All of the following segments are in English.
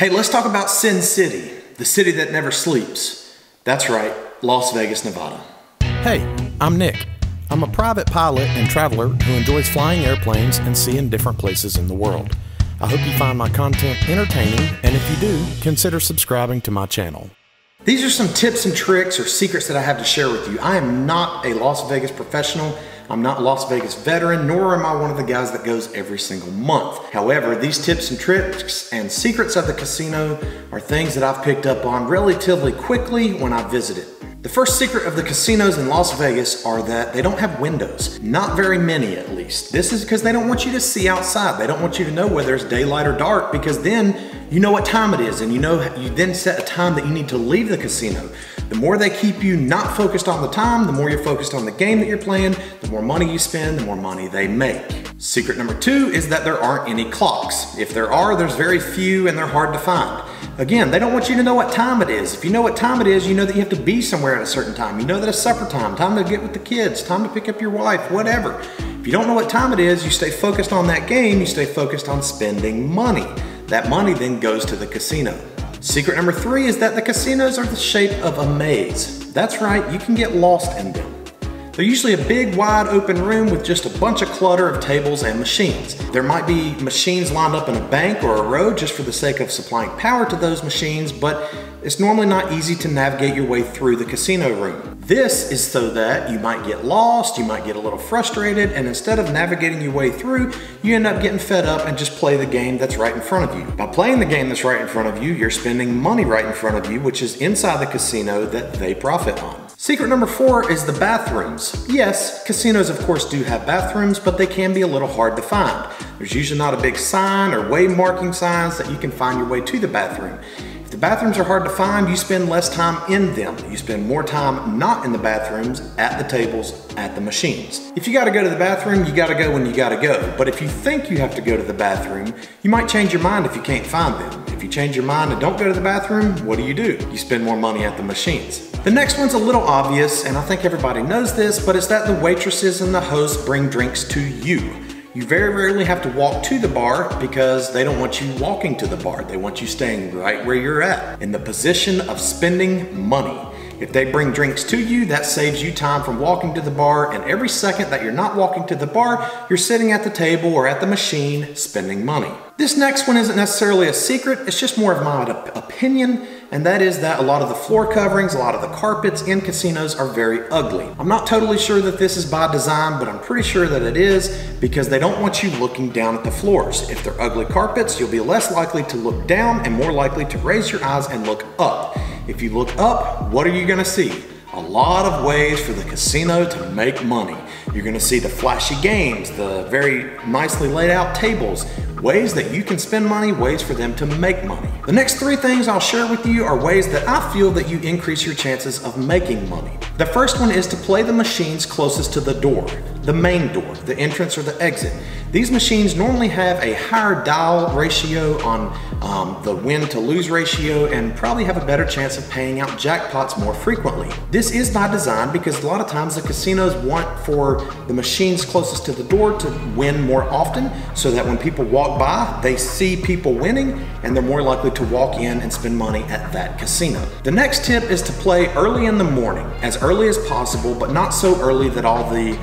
Hey, let's talk about Sin City, the city that never sleeps. That's right, Las Vegas, Nevada. Hey, I'm Nick. I'm a private pilot and traveler who enjoys flying airplanes and seeing different places in the world. I hope you find my content entertaining, and if you do, consider subscribing to my channel. These are some tips and tricks or secrets that I have to share with you. I am not a Las Vegas professional. I'm not a Las Vegas veteran, nor am I one of the guys that goes every single month. However, these tips and tricks and secrets of the casino are things that I've picked up on relatively quickly when I visited. The first secret of the casinos in Las Vegas are that they don't have windows. Not very many, at least. This is because they don't want you to see outside. They don't want you to know whether it's daylight or dark, because then you know what time it is, and you then set a time that you need to leave the casino. The more they keep you not focused on the time, the more you're focused on the game that you're playing, the more money you spend, the more money they make. Secret number 2 is that there aren't any clocks. If there are, there's very few and they're hard to find. Again, they don't want you to know what time it is. If you know what time it is, you know that you have to be somewhere at a certain time. You know that it's supper time to get with the kids, time to pick up your wife, whatever. If you don't know what time it is, you stay focused on that game, you stay focused on spending money. That money then goes to the casino. Secret number 3 is that the casinos are the shape of a maze. That's right, you can get lost in them. They're usually a big, wide open room with just a bunch of clutter of tables and machines. There might be machines lined up in a bank or a row just for the sake of supplying power to those machines, but it's normally not easy to navigate your way through the casino room. This is so that you might get lost, you might get a little frustrated, and instead of navigating your way through, you end up getting fed up and just play the game that's right in front of you. By playing the game that's right in front of you, you're spending money right in front of you, which is inside the casino that they profit on. Secret number 4 is the bathrooms. Yes, casinos of course do have bathrooms, but they can be a little hard to find. There's usually not a big sign or way marking signs that you can find your way to the bathroom. If the bathrooms are hard to find, you spend less time in them. You spend more time not in the bathrooms, at the tables, at the machines. If you gotta go to the bathroom, you gotta go when you gotta go. But if you think you have to go to the bathroom, you might change your mind if you can't find them. If you change your mind and don't go to the bathroom, what do? You spend more money at the machines. The next one's a little obvious, and I think everybody knows this, but it's that the waitresses and the hosts bring drinks to you. You very rarely have to walk to the bar because they don't want you walking to the bar. They want you staying right where you're at, in the position of spending money. If they bring drinks to you, that saves you time from walking to the bar, and every second that you're not walking to the bar, you're sitting at the table or at the machine spending money. This next one isn't necessarily a secret, it's just more of my opinion, and that is that a lot of the floor coverings, a lot of the carpets in casinos are very ugly. I'm not totally sure that this is by design, but I'm pretty sure that it is because they don't want you looking down at the floors. If they're ugly carpets, you'll be less likely to look down and more likely to raise your eyes and look up. If you look up, what are you gonna see? A lot of ways for the casino to make money. You're gonna see the flashy games, the very nicely laid out tables, ways that you can spend money, ways for them to make money. The next 3 things I'll share with you are ways that I feel that you increase your chances of making money. The first one is to play the machines closest to the door, the main door, the entrance or the exit. These machines normally have a higher dial ratio on the win to lose ratio and probably have a better chance of paying out jackpots more frequently. This is by design because a lot of times the casinos want for the machines closest to the door to win more often so that when people walk by, they see people winning and they're more likely to walk in and spend money at that casino. The next tip is to play early in the morning, as early as possible, but not so early that all the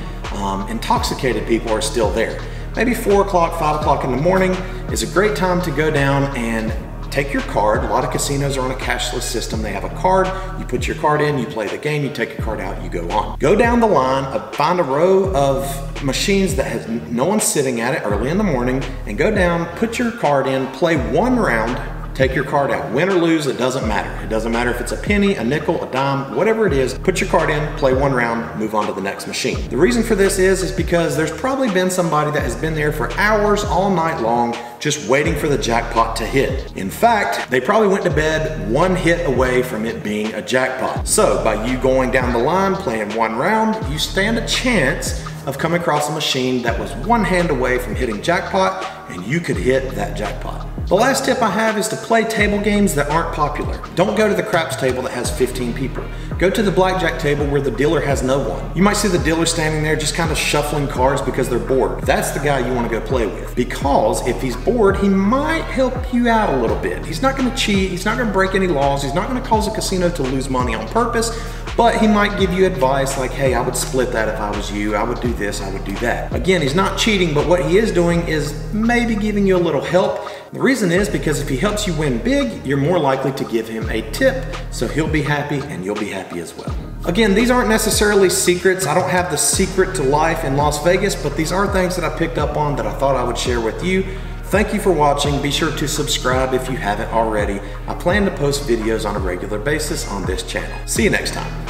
intoxicated people are still there. Maybe 4 o'clock, 5 o'clock in the morning is a great time to go down and take your card. A lot of casinos are on a cashless system. They have a card, you put your card in, you play the game, you take your card out, you go on. Go down the line, find a row of machines that has no one sitting at it early in the morning, and go down, put your card in, play 1 round, take your card out. Win or lose, it doesn't matter. It doesn't matter if it's a penny, a nickel, a dime, whatever it is, put your card in, play 1 round, move on to the next machine. The reason for this is because there's probably been somebody that has been there for hours all night long just waiting for the jackpot to hit. In fact, they probably went to bed 1 hit away from it being a jackpot. So by you going down the line, playing 1 round, you stand a chance of coming across a machine that was 1 hand away from hitting jackpot, and you could hit that jackpot. The last tip I have is to play table games that aren't popular. Don't go to the craps table that has 15 people. Go to the blackjack table where the dealer has no one. You might see the dealer standing there just kind of shuffling cards because they're bored. That's the guy you want to go play with, because if he's bored, he might help you out a little bit. He's not going to cheat, he's not going to break any laws, he's not going to cause a casino to lose money on purpose, but he might give you advice like, hey, I would split that if I was you, I would do this, I would do that. Again, he's not cheating, but what he is doing is maybe giving you a little help. The reason is because if he helps you win big, you're more likely to give him a tip, so he'll be happy and you'll be happy as well. Again, these aren't necessarily secrets. I don't have the secret to life in Las Vegas, but these are things that I picked up on that I thought I would share with you. Thank you for watching. Be sure to subscribe if you haven't already. I plan to post videos on a regular basis on this channel. See you next time.